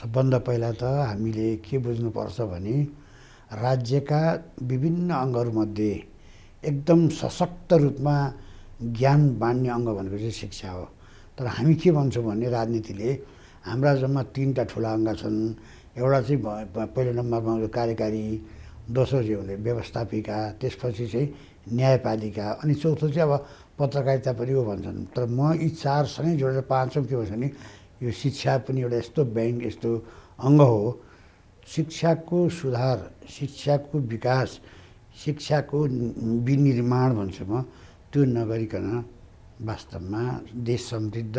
सबभन्दा पहिला त हामीले के बुझ्नुपर्छ भने राज्यका विभिन्न अङ्गहरूमध्ये एकदम सशक्त रूपमा ज्ञान बाँड्ने अङ्ग भनेको चाहिँ शिक्षा हो। तर हामी के भन्छौँ भने राजनीतिले हाम्रा जम्मा 3टा ठुला अङ्ग छन्। एउटा चाहिँ पहिलो नम्बरमा कार्यकारी, दोस्रो चाहिँ हुने व्यवस्थापिका, त्यसपछि चाहिँ न्यायपालिका, अनि चौथो चाहिँ अब पत्रकारिता पनि हो भन्छन्। तर म यी 4सँगै जोडेर पाँचौँ के भन्छ भने यो शिक्षा पनि एउटा यस्तो बैंक, यस्तो अङ्ग हो। शिक्षाको सुधार, शिक्षाको विकास, शिक्षाको विनिर्माण भन्छु म, त्यो नगरिकन वास्तवमा देश समृद्ध,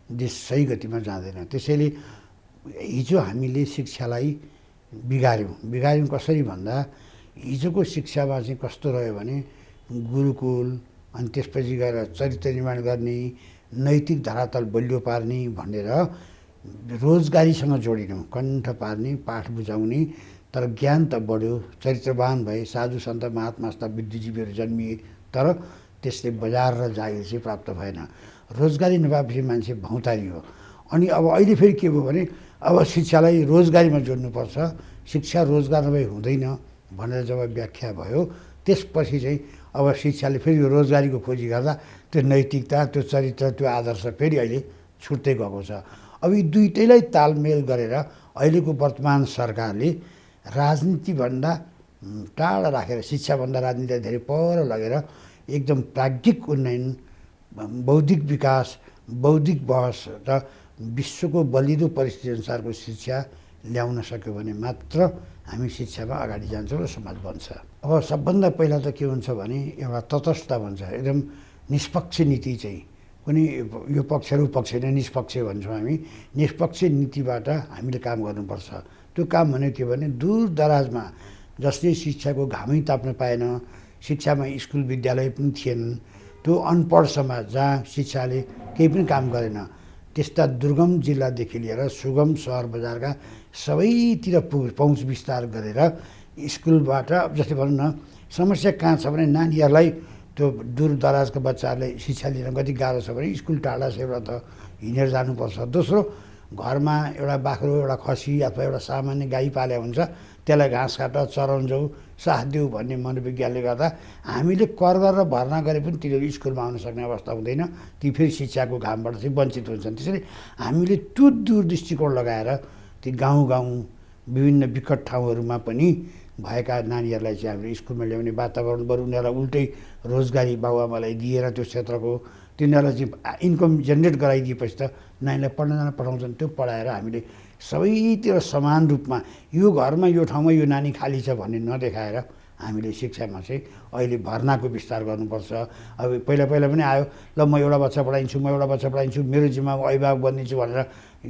देश सही गतिमा जाँदैन। त्यसैले हिजो हामीले शिक्षालाई बिगार्यौँ कसरी भन्दा हिजोको शिक्षामा चाहिँ कस्तो रह्यो भने गुरुकुल, अनि त्यसपछि गएर चरित्र निर्माण गर्ने, नैतिक धरातल बलियो पार्ने भनेर रोजगारीसँग जोडिनौँ, कण्ठ पार्ने, पाठ बुझाउने। तर ज्ञान त बढ्यो, चरित्रवान भए, साधु सन्त महात्मा जस्ता बुद्धिजीवीहरू जन्मिए, तर त्यसले बजार र जागिर चाहिँ प्राप्त भएन। रोजगारी नपाएपछि मान्छे भौँतारियो। अनि अब अहिले फेरि के भयो भने अब शिक्षालाई रोजगारीमा जोड्नुपर्छ, शिक्षा रोजगार नभए हुँदैन भनेर जब व्याख्या भयो, त्यसपछि चाहिँ अब शिक्षाले फेरि यो रोजगारीको खोजी गर्दा त्यो नैतिकता, त्यो चरित्र, त्यो आदर्श फेरि अहिले छुट्दै गएको छ। अब यी दुइटैलाई तालमेल गरेर अहिलेको वर्तमान सरकारले राजनीतिभन्दा टाढा राखेर, शिक्षाभन्दा राजनीतिलाई धेरै पर लगेर एकदम प्राज्ञिक उन्नयन, बौद्धिक विकास, बौद्धिक बहस र विश्वको बलिदो परिस्थिति अनुसारको शिक्षा ल्याउन सक्यो भने मात्र हामी शिक्षामा अगाडि जान्छौँ र समाज बन्छ। अब सबभन्दा पहिला त के हुन्छ भने एउटा तटस्थता भन्छ, एकदम निष्पक्ष नीति चाहिँ, कुनै यो पक्ष र पक्ष नै निष्पक्ष भन्छौँ हामी। निष्पक्ष नीतिबाट हामीले काम गर्नुपर्छ। त्यो काम भनेको के भने दूर दराजमा जसले शिक्षाको घामै ताप्न पाएन, शिक्षामा स्कुल विद्यालय पनि थिएन, त्यो अनपढ समाज जहाँ शिक्षाले केही पनि काम गरेन, त्यस्ता दुर्गम जिल्लादेखि लिएर सुगम सहर बजारका सबैतिर पहुँच विस्तार गरेर स्कुलबाट, जस्तै भनौँ न, समस्या कहाँ छ भने नानीहरूलाई, त्यो दूर दराजका बच्चाहरूलाई शिक्षा लिन कति गाह्रो छ भने स्कुल टाढा छ, एउटा त हिँडेर जानुपर्छ। दोस्रो, घरमा एउटा बाख्रो, एउटा खसी अथवा एउटा सामान्य गाई पाले हुन्छ, त्यसलाई घाँस काट, चराउन्जाउ, साथ देऊ भन्ने मनोविज्ञानले गर्दा हामीले कर गरेर भर्ना गरे पनि तिनीहरू स्कुलमा आउन सक्ने अवस्था हुँदैन। ती फेरि शिक्षाको घामबाट चाहिँ वञ्चित हुन्छन्। त्यसैले हामीले त्यो दूरदृष्टिकोण लगाएर ती गाउँ विभिन्न विकट ठाउँहरूमा पनि भएका नानीहरूलाई चाहिँ हामीले स्कुलमा ल्याउने वातावरण, बरु उनीहरूलाई उल्टै रोजगारी बाबुआमालाई दिएर त्यो क्षेत्रको तिनीहरूलाई चाहिँ इन्कम जेनेरेट गराइदिएपछि त नानीलाई पढ्न जान पठाउँछन्। त्यो पढाएर हामीले सबैतिर समान रूपमा यो घरमा, यो ठाउँमा यो नानी खाली छ भन्ने नदेखाएर हामीले शिक्षामा चाहिँ अहिले भर्नाको विस्तार गर्नुपर्छ। अब पहिला पनि आयो, ल म एउटा बच्चा पढाइन्छु, म एउटा बच्चा पढाइन्छु, मेरो जिम्मा अभिभावक बनिन्छु भनेर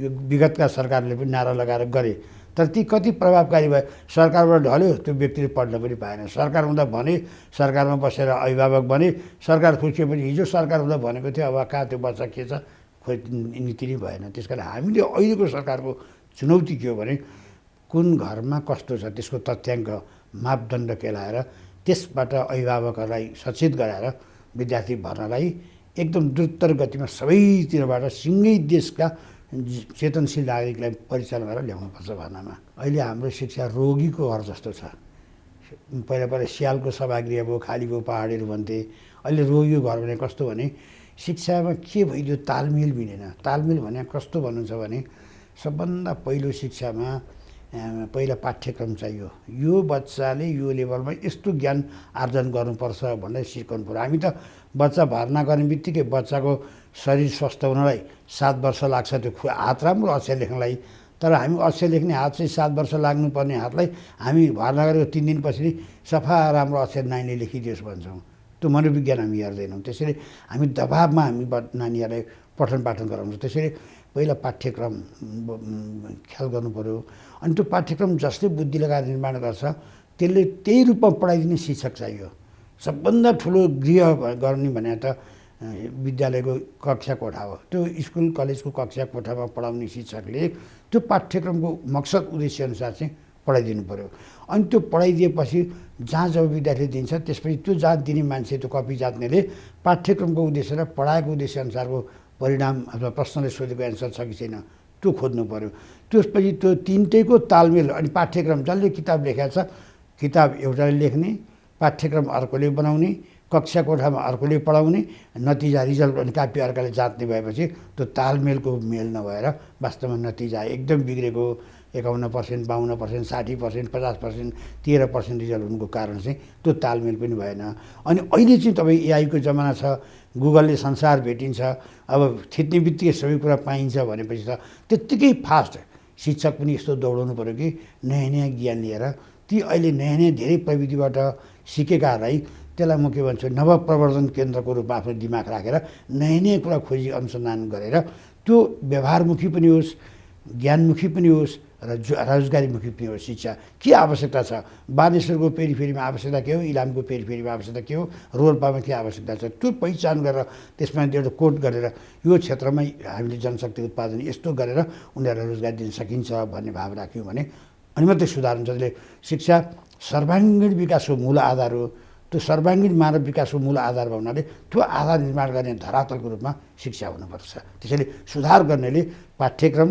यो विगतका सरकारले पनि नारा लगाएर गरे। तर ती कति प्रभावकारी भयो? सरकारबाट ढल्यो, त्यो व्यक्तिले पढ्न पनि पाएन। सरकार हुँदा भने, सरकारमा बसेर अभिभावक बने, सरकार खुर्किएपछि हिजो सरकार हुँदा भनेको थियो, अब कहाँ त्यो बच्चा के छ, खोइ नीति नै भएन। त्यस कारण हामीले अहिलेको सरकारको चुनौती के हो भने कुन घरमा कस्तो छ त्यसको तथ्याङ्क, मापदण्ड केलाएर त्यसबाट अभिभावकहरूलाई सचेत गराएर विद्यार्थी भर्नालाई एकदम द्रुत गतिमा सबैतिरबाट सिँगै देशका चेतनशील नागरिकलाई परिचालन गरेर ल्याउनुपर्छ भर्नामा। अहिले हाम्रो शिक्षा रोगीको घर जस्तो छ। पहिला स्यालको सभागृह भयो, खाली भयो, पहाडहरू भन्थे। अहिले रोगीको घर भने कस्तो भने शिक्षामा के भइदियो, तालमेल मिलेन। तालमेल भने कस्तो भन्नुहुन्छ भने सबभन्दा पहिलो शिक्षामा पहिला पाठ्यक्रम चाहियो। यो बच्चाले यो लेभलमा यस्तो ज्ञान आर्जन गर्नुपर्छ भनेर सिकाउनु पर्यो। हामी त बच्चा भर्ना गर्ने बित्तिकै बच्चाको शरीर स्वस्थ हुनलाई 7 वर्ष लाग्छ, त्यो हात राम्रो अक्षर लेख्नलाई। तर हामी अक्षर लेख्ने हात चाहिँ 7 वर्ष लाग्नुपर्ने हातलाई हामी भर्ना गरेको 3 दिनपछि नै सफा राम्रो अक्षर नानीले लेखिदियोस् भन्छौँ। त्यो मनोविज्ञान हामी हेर्दैनौँ। त्यसैले हामी दबाबमा हामी नानीहरूलाई पठन पाठन गराउँछौँ। त्यसैले पहिला पाठ्यक्रम ख्याल गर्नु पऱ्यो। अनि त्यो पाठ्यक्रम जसले बुद्धि लगाएर निर्माण गर्छ त्यसले त्यही रूपमा पढाइदिने शिक्षक चाहियो। सबभन्दा ठुलो गृह गर्ने भने त विद्यालयको कक्षा कोठा हो। त्यो स्कुल कलेजको कक्षा कोठामा पढाउने शिक्षकले त्यो पाठ्यक्रमको मकसद उद्देश्य अनुसार चाहिँ पढाइदिनु पऱ्यो। अनि त्यो पढाइदिएपछि जहाँ जब विद्यार्थी दिन्छ त्यसपछि त्यो जाँच दिने मान्छे, त्यो कपी जाँच्नेले पाठ्यक्रमको उद्देश्य र पढाएको उद्देश्य अनुसारको परिणाम अथवा प्रश्नले सोधेको एन्सर छ कि छैन त्यो खोज्नु पऱ्यो। त्यसपछि त्यो तिनटैको तालमेल अनि पाठ्यक्रम जसले किताब लेखेको छ, किताब एउटाले लेख्ने, पाठ्यक्रम अर्कोले बनाउने, कक्षा कोठामा अर्कोले पढाउने, नतिजा रिजल्ट अनि कापी अर्काले जाँच्ने भएपछि त्यो तालमेलको मेल नभएर वास्तवमा नतिजा एकदम बिग्रेको 51%, 52%, 60%, 50%, 13% रिजल्ट हुनुको कारण चाहिँ त्यो तालमेल पनि भएन। अनि अहिले चाहिँ तपाईँ एआईको जमाना छ, गुगलले संसार भेटिन्छ, अब थिच्ने बित्तिकै सबै कुरा पाइन्छ भनेपछि त त्यत्तिकै फास्ट शिक्षक पनि यस्तो दौडाउनु पऱ्यो कि नयाँ नयाँ ज्ञान लिएर ती अहिले नयाँ नयाँ धेरै प्रविधिबाट सिकेकाहरूलाई त्यसलाई म के भन्छु नवप्रवर्धन केन्द्रको रूपमा आफ्नो दिमाग राखेर नयाँ नयाँ कुरा खोजी अनुसन्धान गरेर त्यो व्यवहारमुखी पनि होस्, ज्ञानमुखी पनि होस् र रोजगारीमुखी पनि होस्। शिक्षा के आवश्यकता छ, बानेश्वरको पेरिफेरीमा आवश्यकता के हो, इलामको पेरिफेरीमा आवश्यकता के हो, रोल्पामा के आवश्यकता छ, त्यो पहिचान गरेर त्यसमा एउटा कोड गरेर यो क्षेत्रमा हामीले जनशक्ति उत्पादन यस्तो गरेर उनीहरूलाई रोजगार दिन सकिन्छ भन्ने भाव राख्यौँ भने अनि मात्रै सुधार हुन्छ। त्यसले शिक्षा सर्वाङ्गीण विकासको मूल आधार हो। त्यो सर्वाङ्गीण मानव विकासको मूल आधार भएको हुनाले त्यो आधार निर्माण गर्ने धरातलको रूपमा शिक्षा हुनुपर्छ। त्यसैले सुधार गर्नेले पाठ्यक्रम,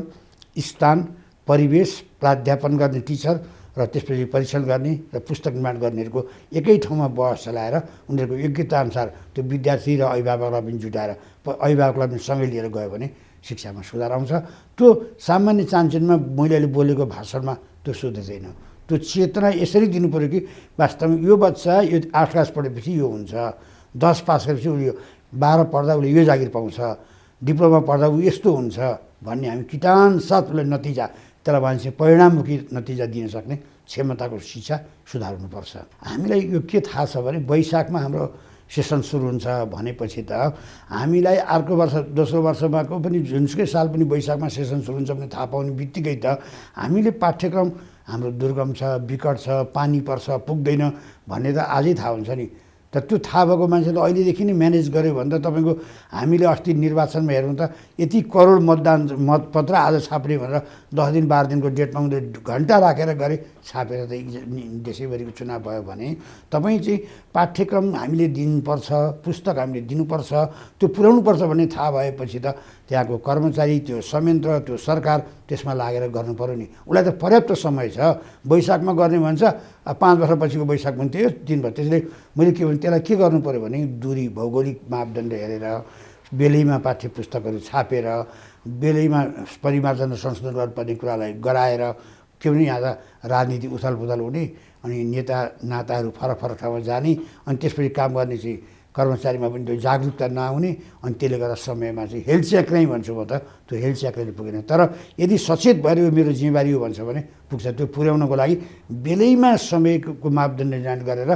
स्थान, परिवेश, प्राध्यापन गर्ने टिचर र त्यसपछि परीक्षण गर्ने र पुस्तक निर्माण गर्नेहरूको एकै ठाउँमा बहस चलाएर उनीहरूको योग्यताअनुसार त्यो विद्यार्थी र अभिभावकलाई पनि जुटाएर अभिभावकलाई पनि सँगै लिएर गयो भने शिक्षामा सुधार आउँछ। त्यो सामान्य चान्चुनमा मैले अहिले बोलेको भाषणमा त्यो सुध्दैदैन। त्यो चेतना यसरी दिनु पऱ्यो कि वास्तवमा यो बच्चा यो 8 क्लास पढेपछि यो हुन्छ, 10 पास गरेपछि उसले 12 पढ्दा उसले यो जागिर पाउँछ, डिप्लोमा पढ्दा ऊ यस्तो हुन्छ भन्ने हामी किटान साथ उसलाई नतिजा त्यसलाई मान्छे परिणाममुखी नतिजा दिन सक्ने क्षमताको शिक्षा सुधार हुनुपर्छ। हामीलाई यो के थाहा छ भने वैशाखमा हाम्रो सेसन सुरु हुन्छ भनेपछि त हामीलाई अर्को वर्ष दोस्रो वर्षमाको पनि जुनसुकै साल पनि वैशाखमा सेसन सुरु हुन्छ भने थाहा पाउने बित्तिकै त हामीले पाठ्यक्रम हाम्रो दुर्गम छ, विकट छ, पानी पर्छ, पुग्दैन भन्ने त आजै थाहा हुन्छ नि। त त्यो थाहा भएको मान्छेले अहिलेदेखि नै म्यानेज गर्यो भने त तपाईँको हामीले अस्ति निर्वाचनमा हेर्नु त यति करोड मतपत्र आज छाप्ने भनेर 10 दिन 12 दिनको डेटमा उनीहरूले घन्टा राखेर गरे छापेर त देशैभरिको चुनाव भयो भने तपाईँ चाहिँ पाठ्यक्रम हामीले दिनुपर्छ, पुस्तक हामीले दिनुपर्छ, त्यो पुर्याउनुपर्छ भन्ने थाहा भएपछि त त्यहाँको कर्मचारी, त्यो संयन्त्र, त्यो सरकार त्यसमा लागेर गर्नु पऱ्यो नि। उसलाई त पर्याप्त समय छ, वैशाखमा गर्ने भन्छ 5 वर्षपछिको वैशाख पनि त्यही दिन भयो। त्यसले मैले के भने त्यसलाई के गर्नु पऱ्यो भने दूरी भौगोलिक मापदण्ड हेरेर बेलैमा पाठ्य पुस्तकहरू छापेर बेलैमा परिमार्जन र संशोधन गर्नुपर्ने कुरालाई गराएर के भने यहाँ राजनीति उथलपुथल हुने अनि नेता नाताहरू फरक फरक ठाउँमा जाने अनि त्यसपछि काम गर्ने चाहिँ कर्मचारीमा पनि त्यो जागरुकता नआउने अनि त्यसले गर्दा समयमा चाहिँ हेल्थ चेक नै भन्छु म त त्यो हेल्थ चेकले पुगेन। तर यदि सचेत भएर यो मेरो जिम्मेवारी हो भन्छ भने पुग्छ। त्यो पुर्याउनको लागि बेलैमा समयको मापदण्ड निर्धारण गरेर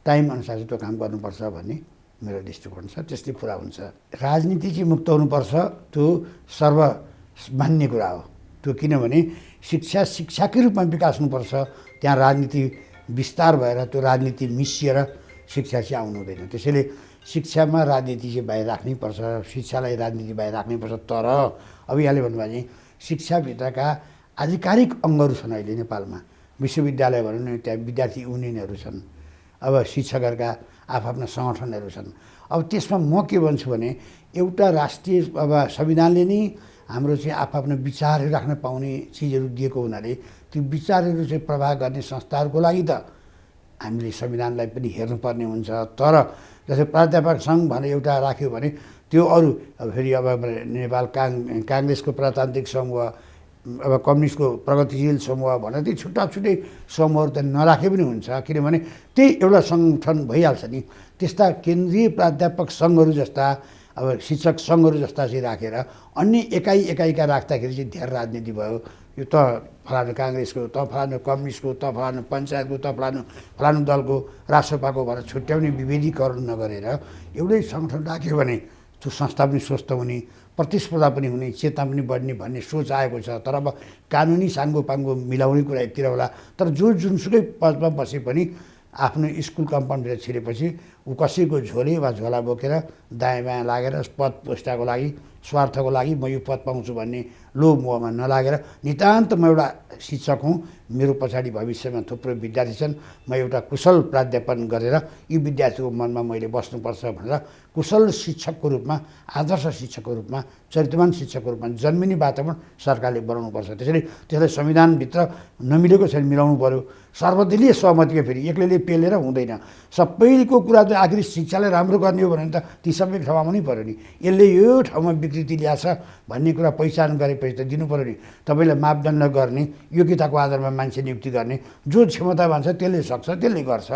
टाइम अनुसार चाहिँ त्यो काम गर्नुपर्छ भन्ने मेरो दृष्टिकोण छ। त्यसले पुरा हुन्छ। राजनीति चाहिँ मुक्त हुनुपर्छ, त्यो सर्वमान्य कुरा हो। त्यो किनभने शिक्षा शिक्षाकै रूपमा विकास हुनुपर्छ। त्यहाँ राजनीति विस्तार भएर त्यो राजनीति मिसिएर शिक्षा चाहिँ आउनु हुँदैन। त्यसैले शिक्षामा राजनीति चाहिँ बाहिर राख्नै पर्छ, शिक्षालाई राजनीति बाहिर राख्नै पर्छ। तर अब यहाँले भन्नुभयो भने शिक्षाभित्रका आधिकारिक अङ्गहरू छन् अहिले नेपालमा। विश्वविद्यालय भनौँ न, त्यहाँ विद्यार्थी युनियनहरू छन्, अब शिक्षकहरूका आफ्ना सङ्गठनहरू छन्। अब त्यसमा म के भन्छु भने एउटा राष्ट्रिय अब संविधानले नै हाम्रो चाहिँ आफ्नो विचारहरू राख्न पाउने चिजहरू दिएको हुनाले त्यो विचारहरू चाहिँ प्रवाह गर्ने संस्थाहरूको लागि त हामीले संविधानलाई पनि हेर्नुपर्ने हुन्छ। तर जस्तै प्राध्यापक सङ्घ भनेर एउटा राख्यो भने त्यो अरू अब फेरि अब नेपाल काङ्ग्रेसको प्रजातान्त्रिक समूह, अब कम्युनिस्टको प्रगतिशील समूह भनेर त्यही छुट्टा छुट्टै समूहहरू त नराखे पनि हुन्छ, किनभने त्यही एउटा सङ्गठन भइहाल्छ नि। त्यस्ता केन्द्रीय प्राध्यापक सङ्घहरू जस्ता अब शिक्षक सङ्घहरू जस्ता चाहिँ राखेर अन्य एकाइका राख्दाखेरि चाहिँ धेरै राजनीति भयो। यो त फलानु काङ्ग्रेसको, त फलानु कम्युनिस्टको, त फलानु पञ्चायतको, त फलानु दलको, राष्ट्रपाको भनेर छुट्याउने विभेदीकरण नगरेर एउटै सङ्गठन राख्यो भने त्यो संस्था पनि स्वस्थ हुने, प्रतिस्पर्धा पनि हुने, चेतना पनि बढ्ने भन्ने सोच आएको छ। तर अब कानुनी साङ्गो मिलाउने कुरा एकतिर होला, तर जुनसुकै पदमा बसे पनि आफ्नो स्कुल कम्पाउन्डतिर छिरेपछि ऊ कसैको झोले वा झोला बोकेर दायाँ बायाँ लागेर पद पुस्ताको लागि, स्वार्थको लागि म यो पद पाउँछु भन्ने लोभ मोहमा नलागेर नितान्त म एउटा शिक्षक हुँ, मेरो पछाडि भविष्यमा थुप्रो विद्यार्थी छन्, म एउटा कुशल प्राध्यापन गरेर यी विद्यार्थीको मनमा मैले बस्नुपर्छ भनेर कुशल शिक्षकको रूपमा, आदर्श शिक्षकको रूपमा, चरित्रवान शिक्षकको रूपमा जन्मिने वातावरण सरकारले बनाउनुपर्छ। त्यसैले त्यसलाई संविधानभित्र नमिलेको छैन, मिलाउनु पर्यो। सर्वदलीय सहमतिको फेरि एक्लैले पेलेर हुँदैन। सबैको कुरा त आखिर शिक्षालाई राम्रो गर्ने हो भने त ती सबै ठाउँमा नै पऱ्यो नि। यसले यो ठाउँमा विकृति ल्याछ भन्ने कुरा पहिचान गरेपछि त दिनु पऱ्यो नि। तपाईँलाई मापदण्ड गर्ने, योग्यताको आधारमा मान्छे नियुक्ति गर्ने, जो क्षमता भन्छ त्यसले सक्छ, त्यसले गर्छ।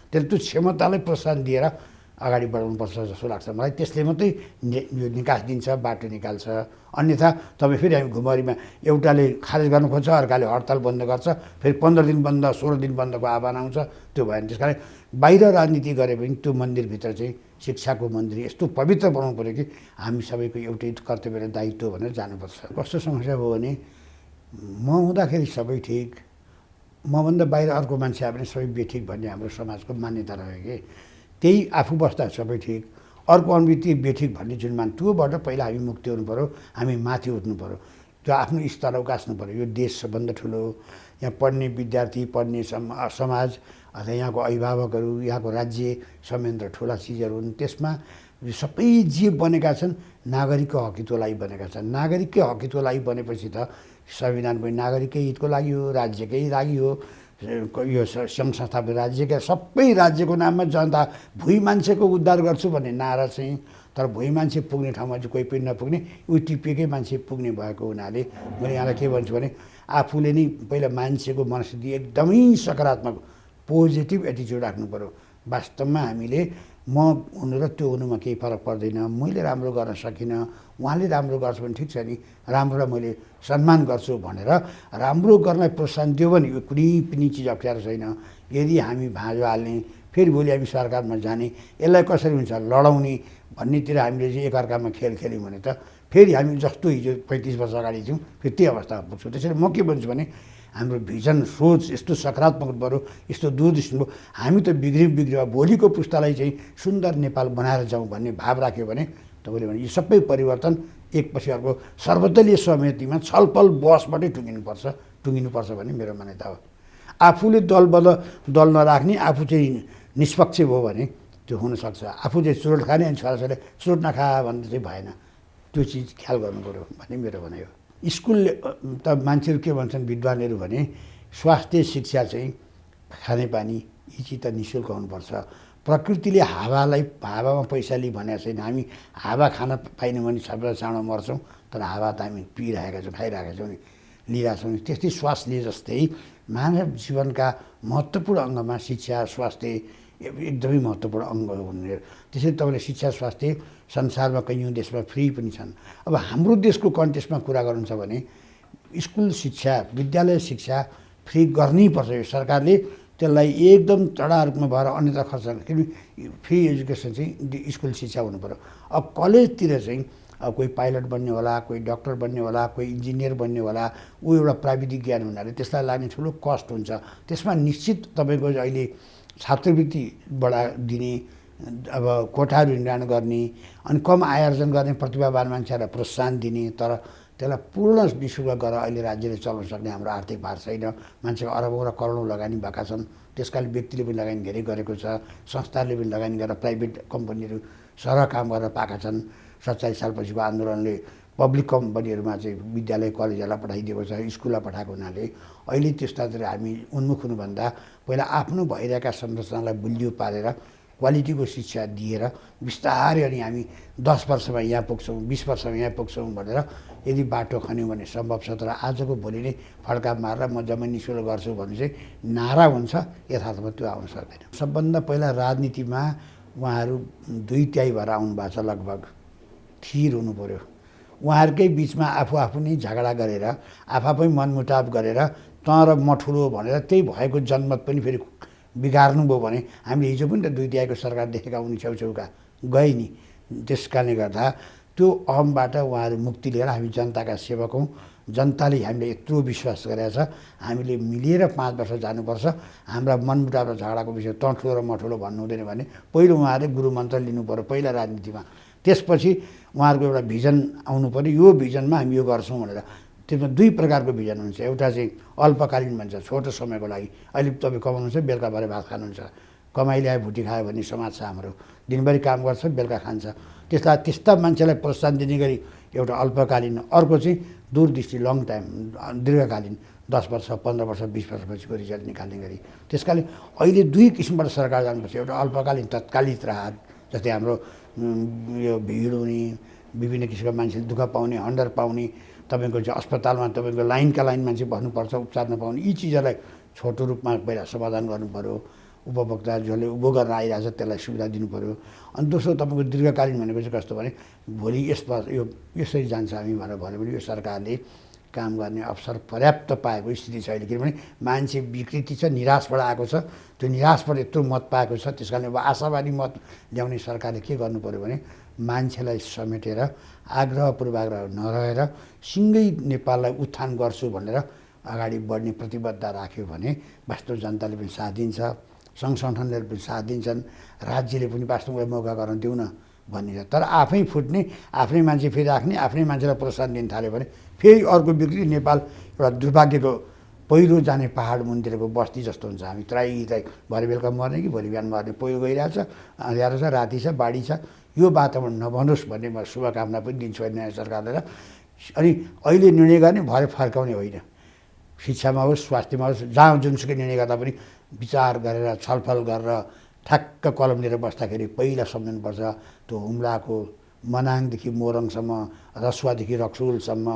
त्यसले त्यो क्षमतालाई प्रोत्साहन दिएर अगाडि बढाउनुपर्छ जस्तो लाग्छ मलाई। त्यसले मात्रै यो निकास दिन्छ, बाटो निकाल्छ। अन्यथा तपाईँ फेरि हामी घुमरीमा एउटाले खारेज गर्नु खोज्छ, अर्काले हडताल बन्द गर्छ, फेरि 15 दिन बन्द, 16 दिन बन्दको आह्वान आउँछ। त्यो भएन। त्यस कारण बाहिर राजनीति गरे पनि त्यो मन्दिरभित्र चाहिँ शिक्षाको मन्दिर यस्तो पवित्र बनाउनु पऱ्यो कि हामी सबैको एउटै कर्तव्य र दायित्व भनेर जानुपर्छ। कस्तो समस्या भयो भने म हुँदाखेरि सबै ठिक, मभन्दा बाहिर अर्को मान्छे आयो भने सबै बेठिक भन्ने हाम्रो समाजको मान्यता रह्यो कि त्यही आफू बस्दा सबै ठिक, अर्को अनुभूति बेठिक भन्ने जुन त्योबाट पहिला हामी मुक्ति हुनु पऱ्यो, हामी माथि उठ्नु पऱ्यो, त्यो आफ्नो स्तर उकास्नु पऱ्यो। यो देश सबभन्दा ठुलो, यहाँ पढ्ने विद्यार्थी, पढ्ने समाज अथवा यहाँको अभिभावकहरू, यहाँको राज्य संयन्त्र ठुला चिजहरू हुन्। त्यसमा सबै जे बनेका छन् नागरिकको हकितको लागि बनेका छन्। नागरिककै हकितको लागि बनेपछि त संविधान पनि नागरिककै हितको लागि हो, राज्यकै लागि हो। यो सङ्घ संस्था राज्यका सबै राज्यको नाममा जनता भुइँ मान्छेको उद्धार गर्छु भन्ने नारा चाहिँ, तर भुइँ मान्छे पुग्ने ठाउँमा चाहिँ कोही पनि नपुग्ने, उही टिपिएकै मान्छे पुग्ने भएको हुनाले मैले यहाँलाई के भन्छु भने आफूले नै पहिला मान्छेको मनस्थिति एकदमै सकारात्मक पोजिटिभ एटिच्युड राख्नु पऱ्यो। वास्तवमा हामीले म हुनु र त्यो हुनुमा केही फरक पर्दैन। मैले राम्रो गर्न सकिनँ, उहाँले राम्रो गर्छ भने ठिक छ नि, राम्रोलाई मैले सम्मान गर्छु भनेर राम्रो गर्नलाई प्रोत्साहन दियो भने यो कुनै पनि चिज अप्ठ्यारो छैन। यदि हामी भाँजो हाल्ने, फेरि भोलि हामी सरकारमा जाने, यसलाई कसरी हुन्छ लडाउने भन्नेतिर हामीले चाहिँ एकअर्कामा खेल खेल्यौँ भने त फेरि हामी जस्तो हिजो 35 वर्ष अगाडि थियौँ फेरि त्यही अवस्थामा पुग्छौँ। त्यसैले म के भन्छु भने हाम्रो भिजन, सोच यस्तो सकारात्मक बरु, यस्तो दूरदृष्टि भयो, हामी त बिग्रियो भोलिको पुस्तालाई चाहिँ सुन्दर नेपाल बनाएर जाउँ भन्ने भाव राख्यो भने तपाईँले भने यी सबै परिवर्तन एकपछि अर्को सर्वदलीय सहमतिमा छलफल बहसबाटै टुङ्गिनुपर्छ भन्ने मेरो मान्यता हो। आफूले दल नराख्ने, आफू चाहिँ निष्पक्ष भयो भने त्यो हुनसक्छ। आफू चाहिँ चुरोट खाने अनि छोराछोरीले चुरोट नखा भन्ने चाहिँ भएन। त्यो चिज ख्याल गर्नु पऱ्यो भन्ने मेरो भनाइ हो। स्कुलले त मान्छेहरू के भन्छन् विद्वानहरू भने स्वास्थ्य शिक्षा चाहिँ खानेपानी यी चिज त निःशुल्क हुनुपर्छ। प्रकृतिले हावामा पैसा लिई भनेको छैन। हामी हावा खान पाइनौँ भने सबैलाई चाँडो मर्छौँ, तर हावा त हामी पिइरहेका छौँ, खाइरहेका छौँ नि, लिइरहेको छौँ नि। त्यस्तै श्वास लिए जस्तै मानव जीवनका महत्त्वपूर्ण अङ्गमा शिक्षा स्वास्थ्य एकदमै महत्त्वपूर्ण अङ्ग हुने। त्यसैले तपाईँले शिक्षा स्वास्थ्य संसारमा कैयौँ देशमा फ्री पनि छन्। अब हाम्रो देशको कन्टेक्स्टमा कुरा गर्नु छ भने स्कुल शिक्षा, विद्यालय शिक्षा फ्री गर्नैपर्छ। यो सरकारले त्यसलाई एकदम चढा रूपमा भएर अन्यथा खर्च किनभने फ्री एजुकेसन चाहिँ स्कुल शिक्षा हुनु पऱ्यो। अब कलेजतिर चाहिँ अब कोही पाइलट बन्ने होला, कोही डक्टर बन्ने होला, कोही इन्जिनियर बन्ने होला, ऊ एउटा प्राविधिक ज्ञान हुनाले त्यसलाई लाग्ने ठुलो कस्ट हुन्छ। त्यसमा निश्चित तपाईँको अहिले छात्रवृत्ति दिने, अब कोठाहरू निर्माण गर्ने, अनि कम आय आर्जन गर्ने प्रतिभावान मान्छेहरूलाई प्रोत्साहन दिने, तर त्यसलाई पूर्ण निःशुल्क गरेर अहिले राज्यले चलाउन सक्ने हाम्रो आर्थिक भार छैन। मान्छेको अरबौँ र करोडौँ लगानी भएका छन्। त्यसकाले व्यक्तिले पनि लगानी धेरै गरेको छ, संस्थाहरूले पनि लगानी गरेर प्राइभेट कम्पनीहरू सरह काम गरेर पाएका छन्। 47 सालपछिको आन्दोलनले पब्लिक कम्पनीहरूमा चाहिँ विद्यालय कलेजहरूलाई पठाइदिएको छ, स्कुललाई पठाएको हुनाले अहिले त्यस्तातिर हामी उन्मुख हुनुभन्दा पहिला आफ्नो भइरहेका संरचनालाई बलियो पारेर क्वालिटीको शिक्षा दिएर बिस्तारै अनि हामी 10 वर्षमा यहाँ पुग्छौँ, 20 वर्षमा यहाँ पुग्छौँ भनेर यदि बाटो खन्यौँ भने सम्भव छ। तर आजको भोलि नै फड्का मारेर म जम्मै निःशुल्क गर्छु भन्ने चाहिँ नारा हुन्छ, यथार्थमा त्यो आउन सक्दैन। सबभन्दा पहिला राजनीतिमा उहाँहरू 2/3 भएर आउनु भएको छ, लगभग थिर हुनु पऱ्यो। उहाँहरूकै बिचमा आफू नै झगडा गरेर आफै मनमुटाव गरेर तँ र म ठुलो भनेर त्यही भएको जनमत पनि फेरि बिगार्नुभयो भने हामीले हिजो पनि त 2/3 सरकार देखेका उनी छेउछेउका गए नि। त्यस कारणले गर्दा त्यो अहमबाट उहाँहरू मुक्ति लिएर हामी जनताका सेवक हौँ। जनताले हामीले यत्रो विश्वास गरेका छ, हामीले मिलेर 5 वर्ष जानुपर्छ। हाम्रा मनमुटाव र झगडाको विषय तँ ठुलो र म ठुलो भन्नु हुँदैन भने पहिलो उहाँहरूले गुरुमन्त्र लिनु पऱ्यो पहिला राजनीतिमा। त्यसपछि उहाँहरूको एउटा भिजन आउनु पऱ्यो, यो भिजनमा हामी यो गर्छौँ भनेर। त्यसमा दुई प्रकारको भिजन हुन्छ। एउटा चाहिँ अल्पकालीन भन्छ, छोटो समयको लागि। अहिले तपाईँ कमाउनुहुन्छ, बेलुका भरे भात खानुहुन्छ। कमाइ ल्यायो भुटी खायो भन्ने समाज छ हाम्रो। दिनभरि काम गर्छ, बेलुका खान्छ। त्यस्ता मान्छेलाई प्रोत्साहन दिने गरी एउटा अल्पकालीन, अर्को चाहिँ दूरदृष्टि लङ टाइम दीर्घकालीन 10 वर्ष 15 वर्ष 20 वर्षपछिको रिजल्ट निकाल्ने गरी। त्यस कारणले अहिले दुई किसिमबाट सरकार जानुपर्छ। एउटा अल्पकालीन तत्कालिक राहत, जस्तै हाम्रो यो भिड हुने, विभिन्न किसिमका मान्छेले दुःख पाउने, हन्डर पाउने, तपाईँको चाहिँ अस्पतालमा तपाईँको लाइनका लाइन मान्छे बस्नुपर्छ, उपचार नपाउने, यी चिजहरूलाई छोटो रूपमा पहिला समाधान गर्नु पऱ्यो। उपभोक्ता जसले उँभो गर्न आइरहेछ त्यसलाई सुविधा दिनु पऱ्यो। अनि दोस्रो तपाईँको दीर्घकालीन भनेको चाहिँ कस्तो भने भोलि यसरी जान्छ हामी भनेर भन्यो भने यो सरकारले काम गर्ने अवसर पर्याप्त पाएको स्थिति छ अहिले। किनभने मान्छे विकृति छ, निराशबाट आएको छ। त्यो निराशबाट यत्रो मत पाएको छ। त्यस कारणले अब आशावादी मत ल्याउने सरकारले के गर्नु पऱ्यो भने मान्छेलाई समेटेर आग्रह पूर्वाग्रह नरहेर सिँगै नेपाललाई उत्थान गर्छु भनेर अगाडि बढ्ने प्रतिबद्धता राख्यो भने वास्तव जनताले पनि साथ दिन्छ, सङ्घ सङ्गठनले पनि साथ दिन्छन्, राज्यले पनि वास्तवमा मौका गर्न देऊ न भन्ने छ। तर आफै फुट्ने, आफ्नै मान्छे फेरि राख्ने, आफ्नै मान्छेलाई प्रोत्साहन दिन थाल्यो भने फेरि अर्को विकृति नेपाल एउटा दुर्भाग्यको पहिरो जाने पहाड मुनितिरको बस्ती जस्तो हुन्छ। हामी त्राइ भरे बेलुका मर्ने कि भोलि बिहान मर्ने, पहिरो गइरहेछ, अँध्यारो छ, राति छ, बाढी छ। यो वातावरण नबनोस् भन्ने म शुभकामना पनि दिन्छु नयाँ सरकारलाई। अनि अहिले निर्णय गर्ने भरे फर्काउने होइन। शिक्षामा होस्, स्वास्थ्यमा होस्, जहाँ जुनसुकै निर्णय गर्दा पनि विचार गरेर छलफल गरेर ठ्याक्क कलम लिएर बस्दाखेरि पहिला सम्झनुपर्छ त्यो हुम्लाको मनाङदेखि मोरङसम्म, रसुवादेखि रक्सुलसम्म,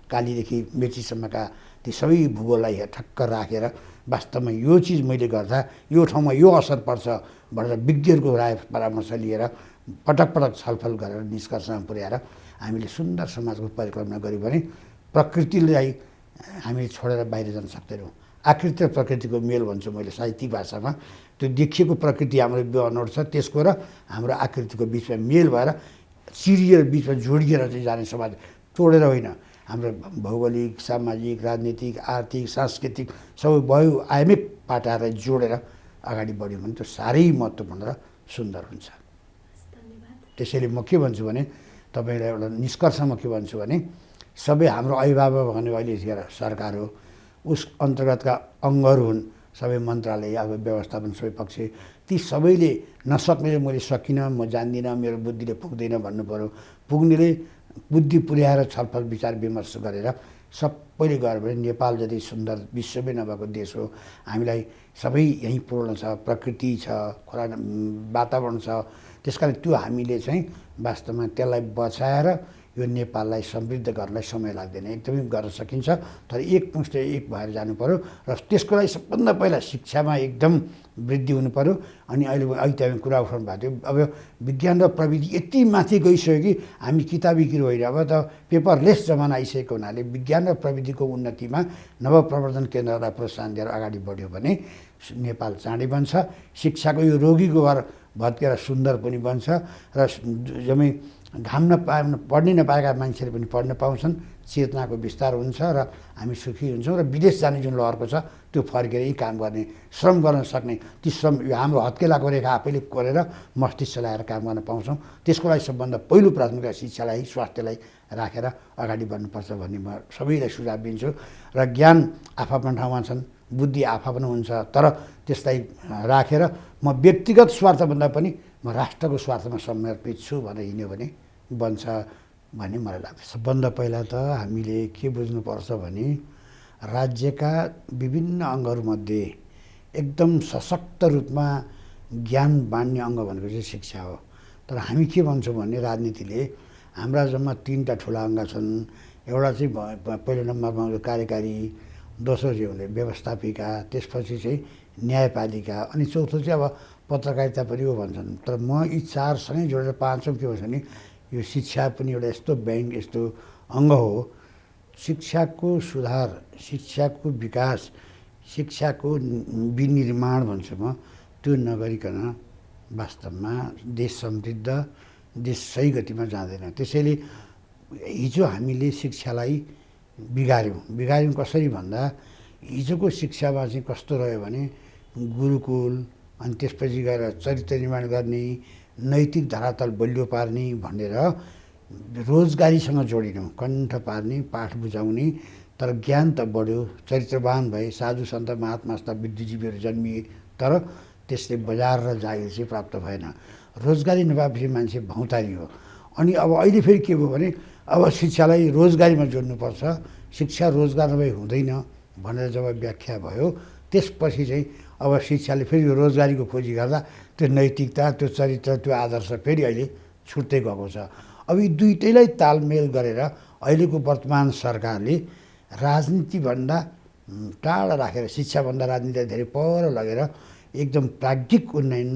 कालीदेखि मेचीसम्मका ती सबै भूगोललाई ठक्क राखेर वास्तवमा यो चिज मैले गर्दा यो ठाउँमा यो असर पर्छ भनेर विज्ञहरूको राय परामर्श लिएर पटक पटक छलफल गरेर निष्कर्षमा पुर्याएर हामीले सुन्दर समाजको परिकल्पना गऱ्यौँ भने प्रकृतिलाई हामीले छोडेर बाहिर जान सक्दैनौँ। आकृति र प्रकृतिको मेल भन्छु मैले साहित्यिक भाषामा। त्यो देखिएको प्रकृति हाम्रो अनौठ छ, त्यसको र हाम्रो आकृतिको बिचमा मेल भएर चिरिएर बिचमा जोडिएर चाहिँ जाने समाज, तोडेर होइन। हाम्रो भौगोलिक, सामाजिक, राजनीतिक, आर्थिक, सांस्कृतिक सबै बहुआयामिक पाटाहरूलाई जोडेर अगाडि बढ्यो भने त्यो साह्रै महत्त्वपूर्ण र सुन्दर हुन्छ। त्यसैले म के भन्छु भने तपाईँलाई एउटा निष्कर्षमा के भन्छु भने सबै हाम्रो अभिभावक भनेको अहिले सरकार हो, उस अन्तर्गतका अङ्गहरू हुन्, सबै मन्त्रालय, अब व्यवस्थापन सबै पक्ष, ती सबैले नसक्नेले मैले सकिनँ, म जान्दिनँ, मेरो बुद्धिले पुग्दैन भन्नु पऱ्यो। पुग्नेले बुद्धि पुर्याएर छलफल विचार विमर्श गरेर सबैले गऱ्यो भने नेपाल जति सुन्दर विश्वमै नभएको देश हो। हामीलाई सबै यहीँ पूर्ण छ, प्रकृति छ, खोला वातावरण छ। त्यस कारण त्यो हामीले चाहिँ वास्तवमा त्यसलाई बचाएर यो नेपाललाई समृद्ध गर्नलाई समय लाग्दैन, एकदमै गर्न सकिन्छ। तर एक मुष्ट एक भएर जानु पऱ्यो र त्यसको लागि सबभन्दा पहिला शिक्षामा एकदम वृद्धि हुनु पऱ्यो। अनि अहिले तपाईँ कुरा उठाउनु भएको थियो, अब विज्ञान र प्रविधि यति माथि गइसक्यो कि हामी किताबी किरो होइन, अब त पेपरलेस जमाना आइसकेको हुनाले विज्ञान र प्रविधिको उन्नतिमा नवप्रवर्धन केन्द्रलाई प्रोत्साहन दिएर अगाडि बढ्यो भने नेपाल चाँडै बन्छ। शिक्षाको यो रोगीको घर भत्केर सुन्दर पनि बन्छ र जम्मै घाम पढ्नै नपाएका मान्छेले पनि पढ्न पाउँछन्, चेतनाको विस्तार हुन्छ र हामी सुखी हुन्छौँ। र विदेश जाने जुन लहरको छ त्यो फर्केर यही काम गर्ने, श्रम गर्न सक्ने, ती श्रम यो हाम्रो हत्केलाको रेखा आफैले कोरेर मस्तिष्क चलाएर काम गर्न पाउँछौँ। त्यसको लागि सबभन्दा पहिलो प्राथमिकता शिक्षालाई, स्वास्थ्यलाई राखेर अगाडि बढ्नुपर्छ भन्ने म सबैलाई सुझाव दिन्छु। र ज्ञान आफआफ्नो ठाउँमा छन्, बुद्धि आफआफ्नो हुन्छ, तर त्यसलाई राखेर म व्यक्तिगत स्वार्थभन्दा पनि म राष्ट्रको स्वार्थमा समर्पित छु भनेर हिँड्यो भने बन्छ भन्ने मलाई लाग्छ। सबभन्दा पहिला त हामीले के बुझ्नुपर्छ भने राज्यका विभिन्न अङ्गहरूमध्ये एकदम सशक्त रूपमा ज्ञान बाँड्ने अङ्ग भनेको चाहिँ शिक्षा हो। तर हामी के भन्छौँ भने राजनीतिले हाम्रा जम्मा 3टा ठुला अङ्ग छन्। एउटा चाहिँ पहिलो नम्बरमा कार्यकारी, दोस्रो चाहिँ हुने व्यवस्थापिका, त्यसपछि चाहिँ न्यायपालिका, अनि चौथो चाहिँ अब पत्रकारिता पनि हो भन्छन्। तर म यी 4सँगै जोडेर 5औँ के भन्छ भने यो शिक्षा पनि एउटा यस्तो ब्याङ्क, यस्तो अङ्ग हो। शिक्षाको सुधार, शिक्षाको विकास, शिक्षाको विनिर्माण भन्छु म, त्यो नगरिकन वास्तवमा देश समृद्ध, देश सही गतिमा जाँदैन। त्यसैले हिजो हामीले शिक्षालाई बिगाऱ्यौँ कसरी भन्दा हिजोको शिक्षामा चाहिँ कस्तो रह्यो भने गुरुकुल, अनि त्यसपछि गएर चरित्र निर्माण गर्ने, नैतिक धरातल बलियो पार्ने भनेर रोजगारीसँग जोडिनौँ, कण्ठ पार्ने, पाठ बुझाउने, तर ज्ञान त बढ्यो, चरित्रवान भए, साधु सन्त महात्मास्ता बुद्धिजीवीहरू जन्मिए, तर त्यसले बजार र जागिर चाहिँ प्राप्त भएन। रोजगारी नपाएपछि मान्छे भौतारियो। अनि अब अहिले फेरि के भयो भने अब शिक्षालाई रोजगारीमा जोड्नुपर्छ, शिक्षा रोजगार नभए हुँदैन भनेर जब व्याख्या भयो, त्यसपछि चाहिँ अब शिक्षाले फेरि यो रोजगारीको खोजी गर्दा त्यो नैतिकता, त्यो चरित्र, त्यो आदर्श फेरि अहिले छुट्दै गएको छ। अब यी दुइटैलाई तालमेल गरेर अहिलेको वर्तमान सरकारले राजनीतिभन्दा टाढा राखेर, शिक्षाभन्दा राजनीतिलाई धेरै पर लगेर एकदम प्राज्ञिक उन्नयन,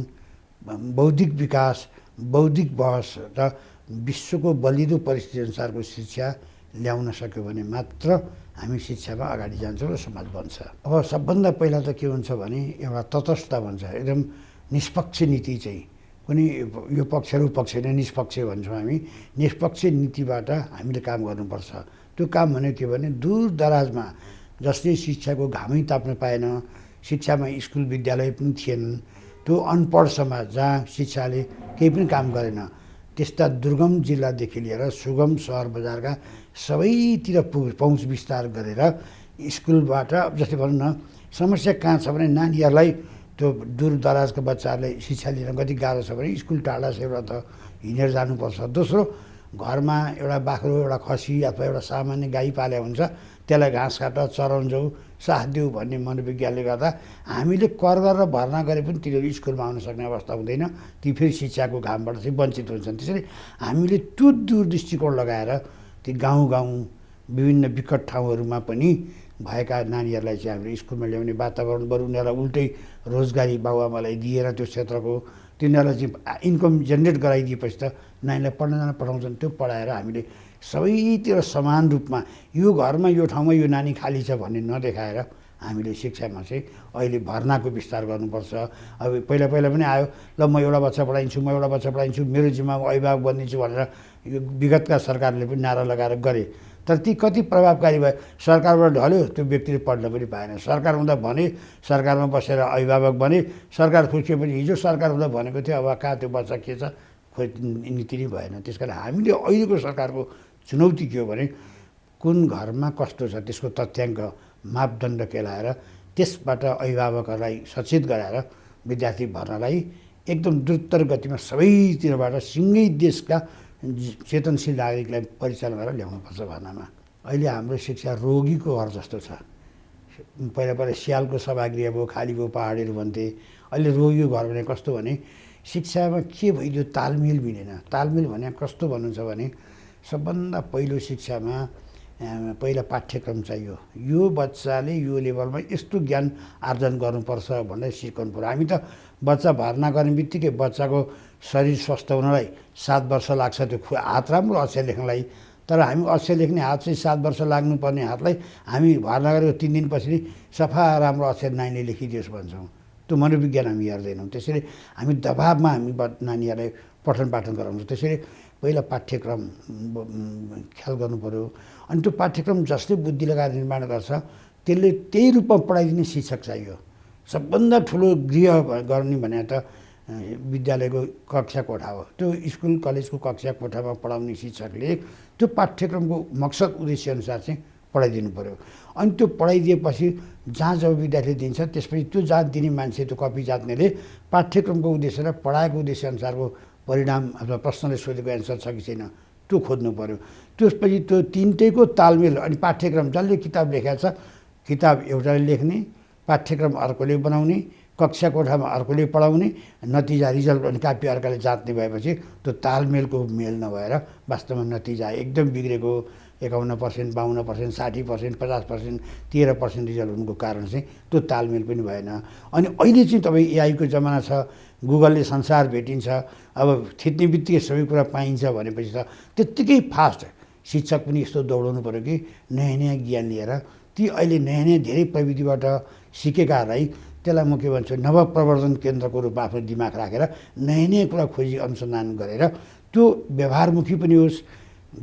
बौद्धिक विकास, बौद्धिक बहस र विश्वको बलिदो परिस्थिति अनुसारको शिक्षा ल्याउन सक्यो भने मात्र हामी शिक्षामा अगाडि जान्छौँ र समाज बन्छ। अब सबभन्दा पहिला त के हुन्छ भने एउटा तटस्थ भन्छ, एकदम निष्पक्ष नीति चाहिँ, कुनै यो पक्ष र पक्ष नै निष्पक्ष भन्छौँ हामी। निष्पक्ष नीतिबाट हामीले काम गर्नुपर्छ। त्यो काम भनेको के भने दूर दराजमा जसले शिक्षाको घामै ताप्न पाएन, शिक्षामा स्कुल विद्यालय पनि थिएनन्, त्यो अनपढ समाज जहाँ शिक्षाले केही पनि काम गरेन, त्यस्ता दुर्गम जिल्लादेखि लिएर सुगम सहर बजारका सबैतिर पहुँच विस्तार गरेर स्कुलबाट, जस्तै भनौँ न, समस्या कहाँ छ भने नानीहरूलाई, त्यो दूर दराजका बच्चाहरूलाई शिक्षा लिन कति गाह्रो छ भने स्कुल टाढा छ, एउटा त हिँडेर जानुपर्छ। दोस्रो, घरमा एउटा बाख्रो, एउटा खसी अथवा एउटा सामान्य गाई पाले हुन्छ, त्यसलाई घाँस काट, चराउन्जाउ, साथ देऊ भन्ने मनोविज्ञानले गर्दा हामीले कर गरेर भर्ना गरे पनि तिनीहरू स्कुलमा आउन सक्ने अवस्था हुँदैन। ती फेरि शिक्षाको घामबाट चाहिँ वञ्चित हुन्छन्। त्यसरी हामीले त्यो दूरदृष्टिकोण लगाएर ती गाउँ गाउँ विभिन्न विकट ठाउँहरूमा पनि भएका नानीहरूलाई चाहिँ हामीले स्कुलमा ल्याउने वातावरण, बरु उनीहरूलाई उल्टै रोजगारी बाबुआमालाई दिएर त्यो क्षेत्रको तिनीहरूलाई चाहिँ इन्कम जेनेरेट गराइदिएपछि त नानीलाई पढ्न जान पठाउँछन्। त्यो पढाएर हामीले सबैतिर समान रूपमा यो घरमा यो ठाउँमा यो नानी खाली छ भन्ने नदेखाएर हामीले शिक्षामा चाहिँ अहिले भर्नाको विस्तार गर्नुपर्छ। अब पहिला पनि आयो, ल म एउटा बच्चा पढाइन्छु, म एउटा बच्चा पढाइन्छु, मेरो जिम्मा अभिभावक बनिन्छु भनेर यो विगतका सरकारले पनि नारा लगाएर गरे। तर ती कति प्रभावकारी भए? सरकारबाट ढल्यो, त्यो व्यक्तिले पढ्न पनि पाएन। सरकार हुँदा भने, सरकारमा बसेर अभिभावक बने, सरकार फुस्किएपछि हिजो सरकार हुँदा भनेको थियो, अब कहाँ त्यो बच्चा के छ, खोइ नीति नै भएन। त्यस कारण हामीले अहिलेको सरकारको चुनौती के हो भने कुन घरमा कस्तो छ त्यसको तथ्याङ्क मापदण्ड केलाएर त्यसबाट अभिभावकहरूलाई सचेत गराएर विद्यार्थी भर्नालाई एकदम द्रुत गतिमा सबैतिरबाट सिँगै देशका चेतनशील नागरिकलाई परिचालन गरेर ल्याउनुपर्छ भर्नामा। अहिले हाम्रो शिक्षा रोगीको घर जस्तो छ। पहिला स्यालको सभागृह भयो, खाली भयो पहाडहरू भन्थे, अहिले रोगीको घर भने कस्तो भने शिक्षामा के भयो, तालमेल मिलेन। तालमेल भने कस्तो भन्नुहुन्छ भने सबभन्दा पहिलो शिक्षामा पहिला पाठ्यक्रम चाहियो। यो बच्चाले यो लेभलमा यस्तो ज्ञान आर्जन गर्नुपर्छ भनेर सिकाउनु पर्यो। हामी त बच्चा भर्ना गर्ने बित्तिकै बच्चाको शरीर स्वस्थ हुनलाई 7 वर्ष लाग्छ, त्यो हात राम्रो अक्षर लेख्नलाई। तर हामी अक्षर लेख्ने हात चाहिँ 7 वर्ष लाग्नुपर्ने हातलाई हामी भर्ना गरेको 3 दिनपछि नै सफा राम्रो अक्षर नानीले लेखिदियोस् भन्छौँ। त्यो मनोविज्ञान हामी हेर्दैनौँ। त्यसरी हामी दबाबमा हामी नानीहरूलाई पठन पाठन गराउँछौँ। त्यसरी पहिला पाठ्यक्रम ख्याल गर्नु पऱ्यो। अनि त्यो पाठ्यक्रम जसले बुद्धि लगाएर निर्माण गर्छ त्यसले त्यही रूपमा पढाइदिने शिक्षक चाहियो। सबभन्दा ठुलो गृह गर्ने भने त विद्यालयको कक्षा कोठा हो। त्यो स्कुल कलेजको कक्षा कोठामा पढाउने शिक्षकले त्यो पाठ्यक्रमको मकसद उद्देश्य अनुसार चाहिँ पढाइदिनु पऱ्यो। अनि त्यो पढाइदिएपछि जहाँ जब विद्यार्थीले दिन्छ त्यसपछि त्यो जाँच दिने मान्छे, त्यो कपी जाँच्नेले पाठ्यक्रमको उद्देश्य र पढाएको उद्देश्य अनुसारको परिणाम अथवा प्रश्नले सोधेको एन्सर छ कि छैन त्यो खोज्नु पऱ्यो। त्यसपछि त्यो तिनटैको तालमेल। अनि पाठ्यक्रम जसले किताब लेखेको छ, किताब एउटाले लेख्ने, पाठ्यक्रम अर्कोले बनाउने, कक्षा कोठामा अर्कोले पढाउने, नतिजा रिजल्ट अनि कापी अर्काले जाँच्ने भएपछि त्यो तालमेलको मेल नभएर वास्तवमा नतिजा एकदम बिग्रेको 51%, 52%, 60%, 50%, 13% रिजल्ट हुनुको कारण चाहिँ त्यो तालमेल पनि भएन। अनि अहिले चाहिँ तपाईँ एआईको जमाना छ, गुगलले संसार भेटिन्छ, अब थिच्ने बित्तिकै सबै कुरा पाइन्छ भनेपछि त त्यत्तिकै फास्ट शिक्षक पनि यस्तो दौडाउनु पऱ्यो कि नयाँ नयाँ ज्ञान लिएर ती अहिले नयाँ नयाँ धेरै प्रविधिबाट सिकेकाहरूलाई त्यसलाई म के भन्छु नवप्रवर्धन केन्द्रको रूपमा आफ्नो दिमाग राखेर नयाँ नयाँ कुरा खोजी अनुसन्धान गरेर त्यो व्यवहारमुखी पनि होस्,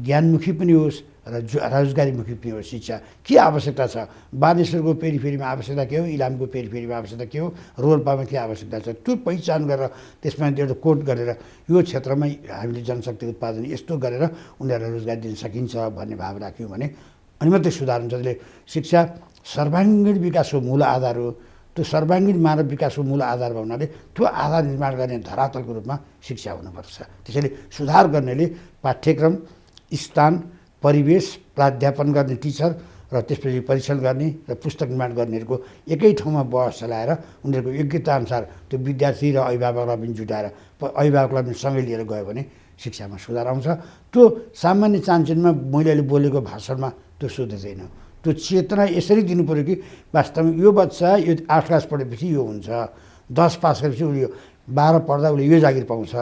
ज्ञानमुखी पनि होस् र रोजगारीमुखी पनि होस्। शिक्षा के आवश्यकता छ, बानेश्वरको पेरिफेरीमा आवश्यकता के हो, इलामको पेरिफेरीमा आवश्यकता के हो, रोल्पामा के आवश्यकता छ, त्यो पहिचान गरेर त्यसमा एउटा कोड गरेर यो क्षेत्रमा हामीले जनशक्ति उत्पादन यस्तो गरेर उनीहरूलाई रोजगार दिन सकिन्छ भन्ने भाव राख्यौँ भने अनि मात्रै सुधार हुन्छ। त्यसले शिक्षा सर्वाङ्गीण विकासको मूल आधार हो। त्यो सर्वाङ्गीण मानव विकासको मूल आधार भएको हुनाले त्यो आधार निर्माण गर्ने धरातलको रूपमा शिक्षा हुनुपर्छ। त्यसैले सुधार गर्नेले पाठ्यक्रम, स्थान, परिवेश, प्राध्यापन गर्ने टिचर र त्यसपछि परीक्षण गर्ने र पुस्तक निर्माण गर्नेहरूको एकै ठाउँमा बहस चलाएर उनीहरूको योग्यताअनुसार त्यो विद्यार्थी र अभिभावकलाई पनि जुटाएर अभिभावकलाई पनि सँगै लिएर गयो भने शिक्षामा सुधार आउँछ। त्यो सामान्य चान्चुनमा मैले अहिले बोलेको भाषणमा त्यो सुध्रिँदैन। त्यो चेतना यसरी दिनु पऱ्यो कि वास्तवमा यो बच्चा यो 8 क्लास पढेपछि यो हुन्छ, 10 पास गरेपछि उसले 12 पढ्दा उसले यो जागिर पाउँछ,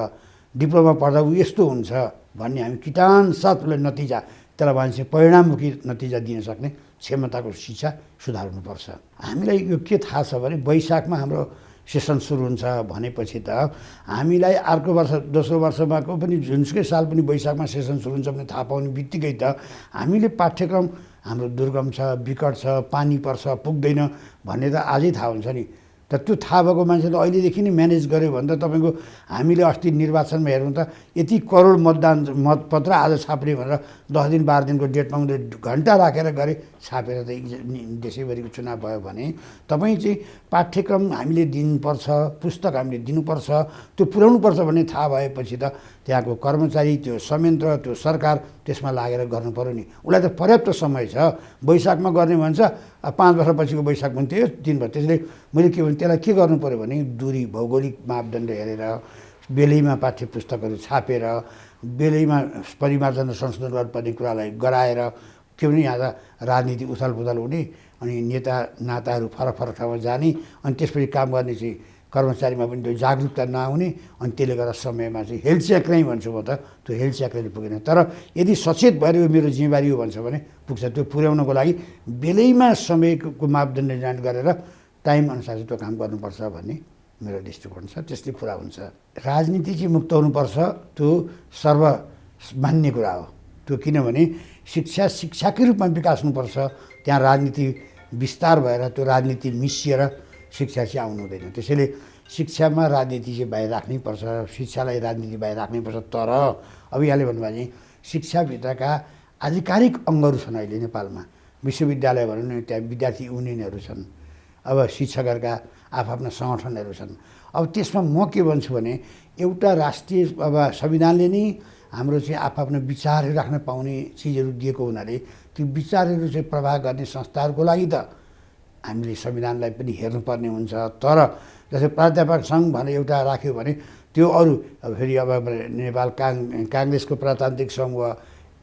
डिप्लोमा पढ्दा ऊ यस्तो हुन्छ भन्ने हामी किटानसाथ उसले नतिजा त्यसलाई मान्छे परिणाममुखी नतिजा दिन सक्ने क्षमताको शिक्षा सुधार हुनुपर्छ। हामीलाई यो के थाहा छ भने वैशाखमा हाम्रो सेसन सुरु हुन्छ भनेपछि त हामीलाई अर्को वर्ष दोस्रो वर्षमाको पनि जुनसुकै साल पनि वैशाखमा सेसन सुरु हुन्छ भने थाहा पाउने बित्तिकै त हामीले पाठ्यक्रम हाम्रो दुर्गम छ, विकट छ, पानी पर्छ, पुग्दैन भन्ने त आजै थाहा हुन्छ नि। त त्यो थाहा भएको मान्छेले अहिलेदेखि नै म्यानेज गर्यो भने त तपाईँको हामीले अस्ति निर्वाचनमा हेर्नु त यति करोड मतपत्र आज छाप्ने भनेर 10 दिन 12 दिनको डेटमा उनीहरूले घन्टा राखेर गरे छापेर त देशैभरिको चुनाव भयो भने तपाईँ चाहिँ पाठ्यक्रम हामीले दिनुपर्छ, पुस्तक हामीले दिनुपर्छ, त्यो पुर्याउनुपर्छ भन्ने थाहा भएपछि त त्यहाँको कर्मचारी, त्यो संयन्त्र, त्यो सरकार त्यसमा लागेर गर्नु पऱ्यो नि। उसलाई त पर्याप्त समय छ। वैशाखमा गर्ने भन्छ 5 वर्षपछिको वैशाख पनि त्यही दिन भयो। त्यसले मैले के भने त्यसलाई के गर्नु पऱ्यो भने दूरी भौगोलिक मापदण्ड हेरेर बेलैमा पाठ्य पुस्तकहरू छापेर बेलैमा परिमार्जन र संशोधन गर्नुपर्ने कुरालाई गराएर के भने यहाँ राजनीति उथलपुथल हुने अनि नेता नाताहरू फरक फरक ठाउँमा जाने अनि त्यसपछि काम गर्ने चाहिँ कर्मचारीमा पनि त्यो जागरुकता नआउने अनि त्यसले गर्दा समयमा चाहिँ हेल्थ चेक नै भन्छु म त त्यो हेल्थ चेकले पुगेन। तर यदि सचेत भएर यो मेरो जिम्मेवारी हो भन्छ भने पुग्छ। त्यो पुर्याउनको लागि बेलैमा समयको मापदण्ड निर्धारण गरेर टाइम अनुसार चाहिँ त्यो काम गर्नुपर्छ भन्ने मेरो दृष्टिकोण छ। त्यस्तै कुरा हुन्छ। राजनीति चाहिँ मुक्त हुनुपर्छ, त्यो सर्वमान्य कुरा हो। त्यो किनभने शिक्षाकै रूपमा विकास हुनुपर्छ। त्यहाँ राजनीति विस्तार भएर त्यो राजनीति मिसिएर शिक्षा चाहिँ आउनु हुँदैन। त्यसैले शिक्षामा राजनीति चाहिँ बाहिर राख्नै पर्छ, शिक्षालाई राजनीति बाहिर राख्नै पर्छ। तर अब यहाँले भन्नुभयो भने शिक्षाभित्रका आधिकारिक अङ्गहरू छन् अहिले नेपालमा। विश्वविद्यालय भनौँ न, त्यहाँ विद्यार्थी युनियनहरू छन्, अब शिक्षकहरूका आफ्ना सङ्गठनहरू छन्। अब त्यसमा म के भन्छु भने एउटा राष्ट्रिय अब संविधानले नै हाम्रो चाहिँ आफ्नो विचारहरू राख्न पाउने चिजहरू दिएको हुनाले त्यो विचारहरू चाहिँ प्रवाह गर्ने संस्थाहरूको लागि त हामीले संविधानलाई पनि हेर्नुपर्ने हुन्छ। तर जस्तै प्राध्यापक सङ्घ भनेर एउटा राख्यो भने त्यो अरू अब फेरि अब नेपाल काङ्ग्रेसको प्रजातान्त्रिक समूह,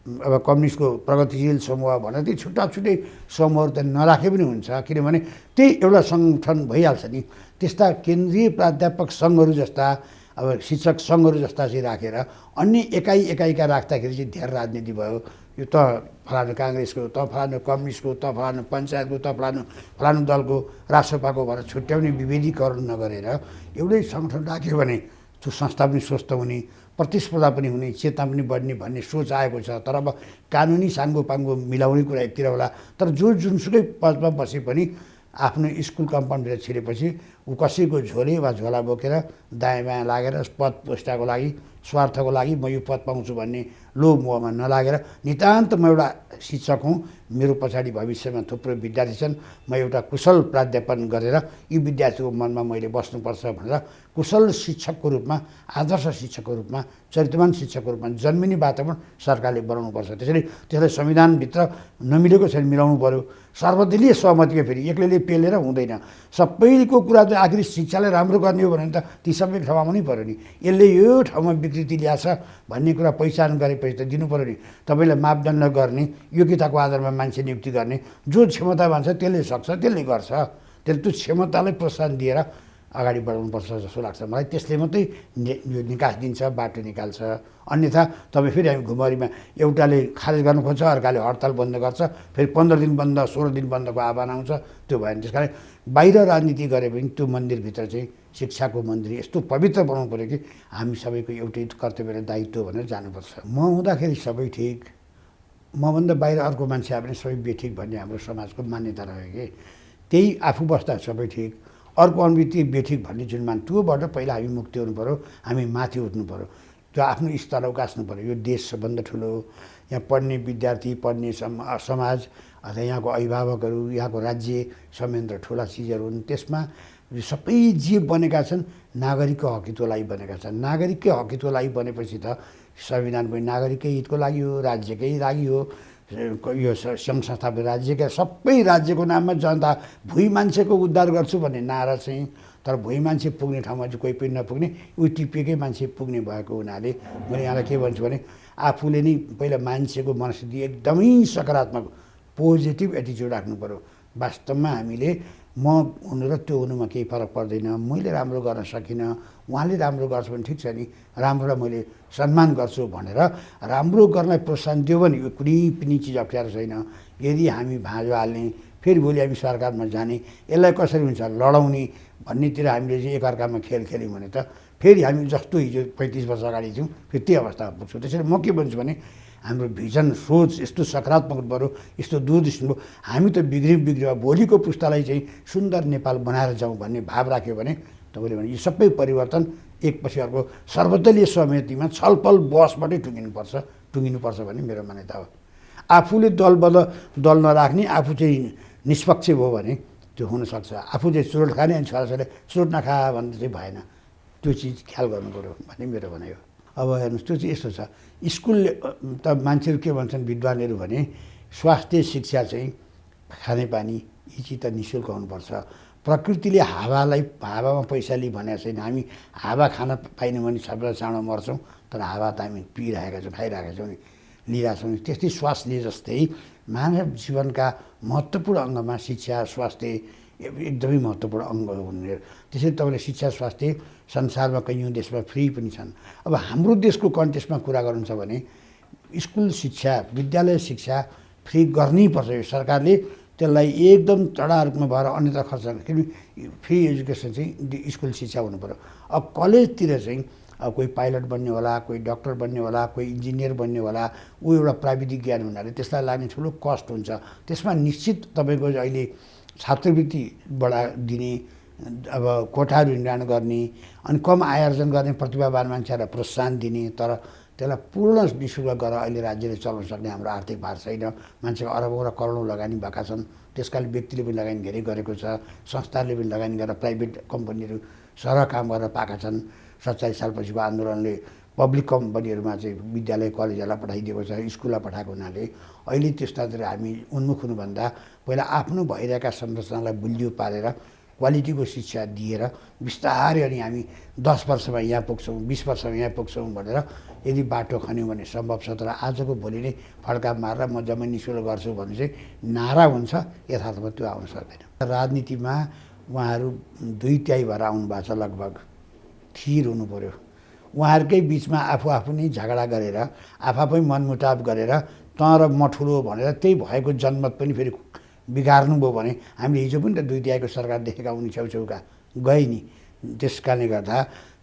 अब कम्युनिस्टको प्रगतिशील समूह भनेर त्यही छुट्टा छुट्टै समूहहरू त नराखे पनि हुन्छ। किनभने त्यही एउटा सङ्गठन भइहाल्छ नि। त्यस्ता केन्द्रीय प्राध्यापक सङ्घहरू जस्ता अब शिक्षक सङ्घहरू जस्ता चाहिँ राखेर अन्य एकाइका राख्दाखेरि चाहिँ धेरै राजनीति भयो। यो त फलानु काङ्ग्रेसको, त फलानु कम्युनिस्टको, त फलानु पञ्चायतको, त फलानु दलको, राष्ट्रपाको भनेर छुट्याउने विभेदीकरण नगरेर एउटै सङ्गठन राख्यो भने त्यो संस्था पनि स्वस्थ हुने, प्रतिस्पर्धा पनि हुने, चेतना पनि बढ्ने भन्ने सोच आएको छ। तर अब कानुनी साङ्गोपाङ्गो मिलाउने कुरा एकतिर होला। तर जुनसुकै पदमा बसे पनि आफ्नो स्कुल कम्पाउन्डभित्र छिरेपछि ऊ कसैको झोले वा झोला बोकेर दायाँ बायाँ लागेर पद प्रतिष्ठाको लागि, स्वार्थको लागि म यो पद पाउँछु भन्ने लोभ मोहमा नलागेर नितान्त म एउटा शिक्षक हुँ, मेरो पछाडि भविष्यमा थुप्रो विद्यार्थी छन्, म एउटा कुशल प्राध्यापन गरेर यी विद्यार्थीको मनमा मैले बस्नुपर्छ भनेर कुशल शिक्षकको रूपमा, आदर्श शिक्षकको रूपमा, चरित्रवान शिक्षकको रूपमा जन्मिने वातावरण सरकारले बनाउनुपर्छ। त्यसलाई संविधानभित्र नमिलेको छैन, मिलाउनु पऱ्यो। सर्वदलीय सहमतिको फेरि एक्लैले पेलेर हुँदैन। सबैको कुरा त आखिर शिक्षालाई राम्रो गर्ने हो भने त ती सबै ठाउँमा नै पऱ्यो नि। यसले यो ठाउँमा विकृति ल्याछ भन्ने कुरा पहिचान गरेपछि त दिनु पऱ्यो नि। तपाईँलाई मापदण्ड गर्ने, योग्यताको आधारमा मान्छे नियुक्ति गर्ने, जो क्षमता भन्छ त्यसले सक्छ, त्यसले गर्छ। त्यसले त्यो क्षमतालाई प्रोत्साहन दिएर अगाडि बढाउनुपर्छ जस्तो लाग्छ मलाई। त्यसले मात्रै यो निकास दिन्छ, बाटो निकाल्छ। अन्यथा तपाईँ फेरि हामी घुमरीमा एउटाले खारेज गर्नु खोज्छ, अर्काले हडताल बन्द गर्छ, फेरि 15 दिन बन्द, 16 दिन बन्दको आह्वान आउँछ। त्यो भएन। त्यस कारण बाहिर राजनीति गरे पनि त्यो मन्दिरभित्र चाहिँ शिक्षाको मन्दिर यस्तो पवित्र बनाउनु पऱ्यो कि हामी सबैको एउटै कर्तव्य र दायित्व भनेर जानुपर्छ। म हुँदाखेरि सबै ठिक, मभन्दा बाहिर अर्को मान्छे आयो भने सबै बेठिक भन्ने हाम्रो समाजको मान्यता रह्यो कि त्यही आफू बस्दा सबै ठिक, अर्को अनुभूति बेठिक भन्ने जुन त्योबाट पहिला हामी मुक्ति हुनु पऱ्यो, हामी माथि उठ्नु पऱ्यो, त्यो आफ्नो स्तर उकास्नु पऱ्यो। यो देश सबभन्दा ठुलो, यहाँ पढ्ने विद्यार्थी, पढ्ने समाज अथवा यहाँको अभिभावकहरू, यहाँको राज्य संयन्त्र ठुला चिजहरू हुन्। त्यसमा सबै जे बनेका छन् नागरिकको हकितको लागि बनेका छन्। नागरिककै हकितको लागि बनेपछि त संविधान पनि नागरिककै हितको लागि हो, राज्यकै लागि हो। यो सङ्घ संस्था राज्यका सबै राज्यको नाममा जनता भुइँ मान्छेको उद्धार गर्छु भन्ने नारा चाहिँ, तर भुइँ मान्छे पुग्ने ठाउँमा चाहिँ कोही पनि नपुग्ने, उही टिपिएकै मान्छे पुग्ने भएको हुनाले मैले यहाँलाई के भन्छु भने आफूले नै पहिला मान्छेको मनस्थिति एकदमै सकारात्मक पोजिटिभ एटिच्युड राख्नु पऱ्यो। वास्तवमा हामीले म हुनु र त्यो हुनुमा केही फरक पर्दैन। मैले राम्रो गर्न सकिनँ, उहाँले राम्रो गर्छ भने ठिक छ नि, राम्रोलाई मैले सम्मान गर्छु भनेर राम्रो गर्नलाई प्रोत्साहन दियो भने यो कुनै पनि चिज अप्ठ्यारो छैन। यदि हामी भाँजो हाल्ने, फेरि भोलि हामी सरकारमा जाने, यसलाई कसरी हुन्छ लडाउने भन्नेतिर हामीले चाहिँ एकअर्कामा खेल खेल्यौँ भने त फेरि हामी जस्तो हिजो 35 वर्ष अगाडि थियौँ फेरि त्यही अवस्थामा पुग्छौँ। त्यसैले म के भन्छु भने हाम्रो भिजन, सोच यस्तो सकारात्मक बरु यस्तो दूरदृष्टि भयो, हामी त बिग्रियो भोलिको पुस्तालाई चाहिँ सुन्दर नेपाल बनाएर जाउँ भन्ने भाव राख्यो भने तपाईँले भने यो सबै परिवर्तन एकपछि अर्को सर्वदलीय सहमतिमा छलफल बहसबाटै टुङ्गिनुपर्छ भन्ने मेरो मान्यता हो। आफूले दल नराख्ने, आफू चाहिँ निष्पक्ष भयो भने त्यो हुनसक्छ। आफू चाहिँ चुरोट खाने अनि छोराछोरीले चुरोट नखा भन्ने चाहिँ भएन। त्यो चिज ख्याल गर्नु पऱ्यो भन्ने मेरो भनाइ हो। अब हेर्नुहोस् त्यो चाहिँ यस्तो छ, स्कुलले त मान्छेहरू के भन्छन् विद्वानहरू भने स्वास्थ्य शिक्षा चाहिँ खानेपानी यी चिज त नि शुल्क हुनुपर्छ। प्रकृतिले हावामा पैसा लिई भनेको छैन। हामी हावा खान पाइनौँ भने सबैलाई चाँडो मर्छौँ, तर हावा त हामी पिइरहेका छौँ, खाइरहेका छौँ नि, लिइरहेको छौँ नि। त्यस्तै श्वास लिए जस्तै मानव जीवनका महत्त्वपूर्ण अङ्गमा शिक्षा स्वास्थ्य एकदमै महत्त्वपूर्ण अङ्ग हुने। त्यसैले तपाईँले शिक्षा स्वास्थ्य संसारमा कैयौँ देशमा फ्री पनि छन्। अब हाम्रो देशको कन्टेक्स्टमा कुरा गर्नुहुन्छ भने स्कुल शिक्षा, विद्यालय शिक्षा फ्री गर्नैपर्छ। यो सरकारले त्यसलाई एकदम चढा रूपमा भएर अन्यथा खर्च किनभने फ्री एजुकेसन चाहिँ स्कुल शिक्षा हुनु पऱ्यो। अब कलेजतिर चाहिँ अब कोही पाइलट बन्ने होला, कोही डक्टर बन्ने होला, कोही इन्जिनियर बन्ने होला, ऊ एउटा प्राविधिक ज्ञान हुनाले त्यसलाई लाग्ने ठुलो कस्ट हुन्छ। त्यसमा निश्चित तपाईँको अहिले छात्रवृत्ति दिने, अब कोठाहरू निर्माण गर्ने, अनि कम आय आर्जन गर्ने प्रतिभावान मान्छेहरूलाई प्रोत्साहन दिने, तर त्यसलाई पूर्ण निःशुल्क गरेर अहिले राज्यले चलाउन सक्ने हाम्रो आर्थिक भार छैन। मान्छेको अरबौँ र करोडौँ लगानी भएका छन्। त्यसकारण व्यक्तिले पनि लगानी धेरै गरेको छ, संस्थाले पनि लगानी गरेर प्राइभेट कम्पनीहरू सरह काम गरेर पाएका छन्। 47 सालपछिको आन्दोलनले पब्लिक कम्पनीहरूमा चाहिँ विद्यालय कलेजहरूलाई पठाइदिएको छ, स्कुललाई पठाएको हुनाले अहिले त्यस्तातिर हामी उन्मुख हुनुभन्दा पहिला आफ्नो भइरहेका संरचनालाई बलियो पारेर क्वालिटीको शिक्षा दिएर बिस्तारै अनि हामी 10 वर्षमा यहाँ पुग्छौँ, 20 वर्षमा यहाँ पुग्छौँ भनेर यदि बाटो खन्यौँ भने सम्भव छ। तर आजको भोलि नै फड्का मारेर म जम्मै निःशुल्क गर्छु भन्ने चाहिँ नारा हुन्छ, यथार्थमा त्यो आउन सक्दैन। राजनीतिमा उहाँहरू 2/3 भएर आउनु भएको छ, लगभग थिर हुनु पऱ्यो। उहाँहरूकै बिचमा आफू नै झगडा गरेर आफै मनमुटाव गरेर तँ र म ठुलो भनेर त्यही भएको जनमत पनि फेरि बिगार्नुभयो भने हामीले हिजो पनि त 2/3 सरकार देखेका उनी छेउछेउका गए नि। त्यस कारणले गर्दा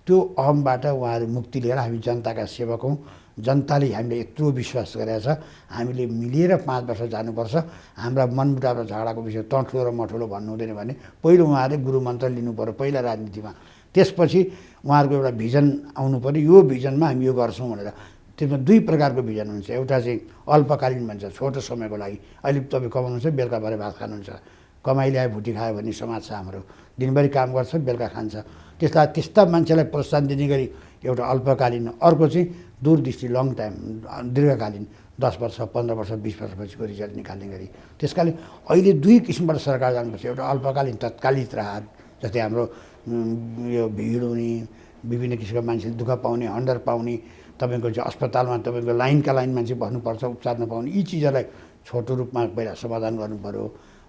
त्यो अहमबाट उहाँहरू मुक्ति लिएर हामी जनताका सेवक हौँ। जनताले हामीले यत्रो विश्वास गरेका छ, हामीले मिलेर 5 वर्ष जानुपर्छ। हाम्रा मनमुटाव र झगडाको विषय तँ ठुलो र म ठुलो भन्नु हुँदैन भने पहिलो उहाँहरूले गुरुमन्त्र लिनु पऱ्यो पहिला राजनीतिमा। त्यसपछि उहाँहरूको एउटा भिजन आउनु पऱ्यो, यो भिजनमा हामी यो गर्छौँ भनेर। त्यसमा 2 प्रकारको भिजन हुन्छ। एउटा चाहिँ अल्पकालीन भन्छ, छोटो समयको लागि। अहिले तपाईँ कमाउनुहुन्छ, बेलुका भएर भात खानुहुन्छ। कमाइ ल्यायो भुटी खायो भन्ने समाज छ हाम्रो। दिनभरि काम गर्छ, बेलुका खान्छ। त्यस्ता मान्छेलाई प्रोत्साहन दिने गरी एउटा अल्पकालीन, अर्को चाहिँ दूरदृष्टि लङ टाइम दीर्घकालीन 10 वर्ष 15 वर्ष 20 वर्षपछिको रिजल्ट निकाल्ने गरी। त्यसकाले अहिले 2 किसिमबाट सरकार जानुपर्छ। एउटा अल्पकालीन तत्कालिक राहत, जस्तै हाम्रो यो भिड हुने, विभिन्न किसिमका मान्छेले दुःख पाउने, हन्डर पाउने, तपाईँको चाहिँ अस्पतालमा तपाईँको लाइन मान्छे बस्नुपर्छ, उपचार नपाउने, यी चिजहरूलाई छोटो रूपमा पहिला समाधान गर्नु पऱ्यो।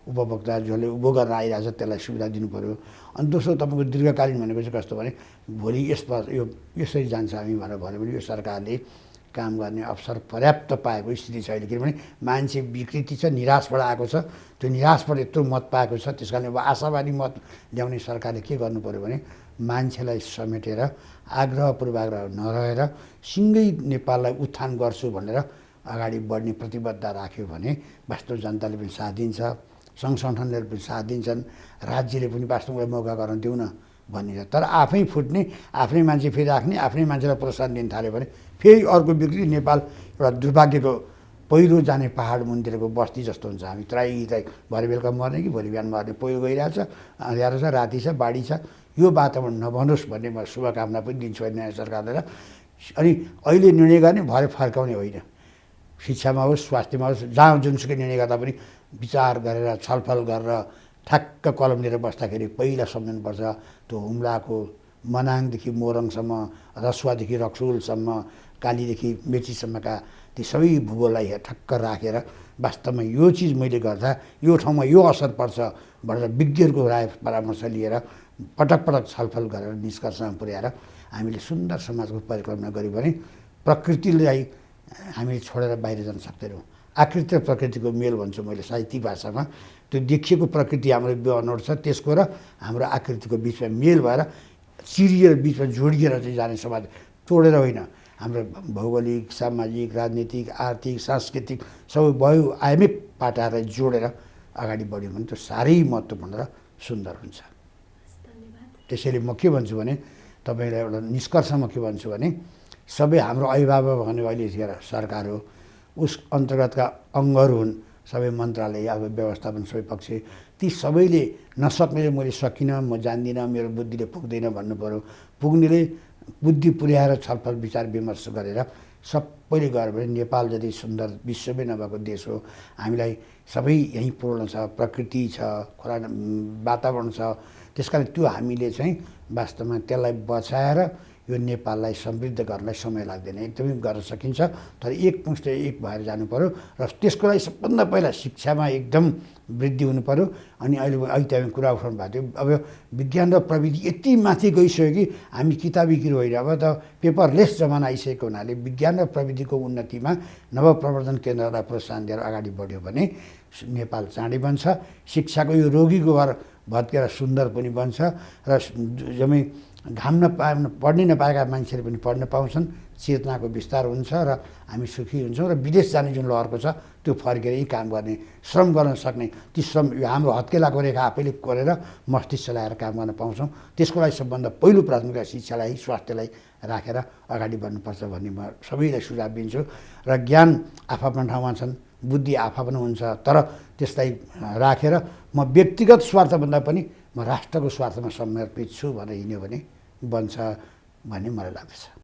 उपभोक्ता जसले उभो गरेर आइरहेछ त्यसलाई सुविधा दिनु पऱ्यो। अनि दोस्रो तपाईँको दीर्घकालीन भनेको चाहिँ कस्तो भने भोलि यसरी जान्छ हामी भनेर भन्यो भने यो सरकारले काम गर्ने अवसर पर्याप्त पाएको स्थिति छ अहिले। किनभने मान्छे विकृति छ, निराशबाट आएको छ। त्यो निराशबाट यत्रो मत पाएको छ। त्यस कारणले अब आशावादी मत ल्याउने सरकारले के गर्नु पऱ्यो भने मान्छेलाई समेटेर आग्रह पूर्वाग्रह नरहेर सिँगै नेपाललाई उत्थान गर्छु भनेर अगाडि बढ्ने प्रतिबद्धता राख्यो भने वास्तव जनताले पनि साथ दिन्छ, सङ्घ सङ्गठनले पनि साथ दिन्छन्, राज्यले पनि वास्तवमा मौका गर्न दिउन भन्ने छ। तर आफै फुट्ने, आफ्नै मान्छे फेरि राख्ने, आफ्नै मान्छेलाई प्रोत्साहन दिन थाल्यो भने फेरि अर्को विकृति नेपाल एउटा दुर्भाग्यको पहिरो जाने पहाड मुनितिरको बस्ती जस्तो हुन्छ। हामी त्राई भरे बेलुका मर्ने कि भोलि बिहान मर्ने, पहिरो गइरहेछ, अँध्यारो छ, राति छ, बाढी छ, यो वातावरण नबनोस् भन्ने म शुभकामना पनि दिन्छु नयाँ सरकारलाई। अनि अहिले निर्णय गर्ने भरे फर्काउने होइन। शिक्षामा होस्, स्वास्थ्यमा होस्, जहाँ जुनसुकै निर्णय गर्दा पनि विचार गरेर छलफल गरेर ठ्याक्क कलम लिएर बस्दाखेरि पहिला सम्झनुपर्छ त्यो हुम्लाको मनाङदेखि मोरङसम्म, रसुवादेखि रक्सुलसम्म, कालीदेखि मेचीसम्मका ती सबै भूगोललाई ठक्क राखेर वास्तवमा यो चिज मैले गर्दा यो ठाउँमा यो असर पर्छ भनेर विज्ञहरूको राय परामर्श लिएर पटक पटक छलफल गरेर निष्कर्षमा पुर्याएर हामीले सुन्दर समाजको परिकल्पना गऱ्यौँ भने प्रकृतिलाई हामीले छोडेर बाहिर जान सक्दैनौँ। आकृति र प्रकृतिको मेल भन्छु मैले साहित्यिक भाषामा। त्यो देखिएको प्रकृति हाम्रो अनौठ छ, त्यसको र हाम्रो आकृतिको बिचमा मेल भएर चिरिएर बिचमा जोडिएर चाहिँ जाने समाज, तोडेर होइन। हाम्रो भौगोलिक, सामाजिक, राजनीतिक, आर्थिक, सांस्कृतिक सबै बहुआयामिक पाटाहरूलाई जोडेर अगाडि बढ्यो भने त्यो साह्रै महत्त्वपूर्ण र सुन्दर हुन्छ। त्यसैले म के भन्छु भने तपाईँलाई एउटा निष्कर्षमा के भन्छु भने सबै हाम्रो अभिभावक भने अहिलेतिर सरकार हो, उस अन्तर्गतका अङ्गहरू हुन्, सबै मन्त्रालय, अब व्यवस्थापन सबै पक्ष, ती सबैले नसक्नेले मैले सकिनँ, म जान्दिनँ, मेरो बुद्धिले पुग्दैन भन्नु पऱ्यो। पुग्नेले बुद्धि पुर्याएर छलफल विचार विमर्श गरेर सबैले गऱ्यो भने नेपाल जति सुन्दर विश्वमै नभएको देश हो। हामीलाई सबै यहीँ पूर्ण छ, प्रकृति छ, खोला वातावरण छ। त्यस कारण त्यो हामीले चाहिँ वास्तवमा त्यसलाई बचाएर यो नेपाललाई समृद्ध गर्नलाई समय लाग्दैन, एकदमै गर्न सकिन्छ। तर एक पुष्ट एक भएर जानु पऱ्यो र त्यसको लागि सबभन्दा पहिला शिक्षामा एकदम वृद्धि हुनु पऱ्यो। अनि अहिले तपाईँ कुरा उठाउनु भएको थियो, अब विज्ञान र प्रविधि यति माथि गइसक्यो कि हामी किताबी किरो होइन, अब त पेपरलेस जमाना आइसकेको हुनाले विज्ञान र प्रविधिको उन्नतिमा नवप्रवर्धन केन्द्रलाई प्रोत्साहन दिएर अगाडि बढ्यो भने नेपाल चाँडै बन्छ। शिक्षाको यो रोगीको घर भत्केर सुन्दर पनि बन्छ र जम्मै घाम पढ्नै नपाएका मान्छेले पनि पढ्न पाउँछन्, चेतनाको विस्तार हुन्छ र हामी सुखी हुन्छौँ। र विदेश जाने जुन लहरको छ त्यो फर्केर यहीँ काम गर्ने, श्रम गर्न सक्ने, ती श्रम यो हाम्रो हत्केलाको रेखा आफैले कोरेर मस्तिष्क चलाएर काम गर्न पाउँछौँ। त्यसको लागि सबभन्दा पहिलो प्राथमिकता शिक्षालाई, स्वास्थ्यलाई राखेर अगाडि बढ्नुपर्छ भन्ने म सबैलाई सुझाव दिन्छु। र ज्ञान आफआफ्नो ठाउँमा छन्, बुद्धि आफआफ्नो हुन्छ, तर त्यसलाई राखेर म व्यक्तिगत स्वार्थभन्दा पनि म राष्ट्रको स्वार्थमा समर्पित छु भनेर हिँड्यो भने बन्छ भन्ने मलाई लाग्दछ।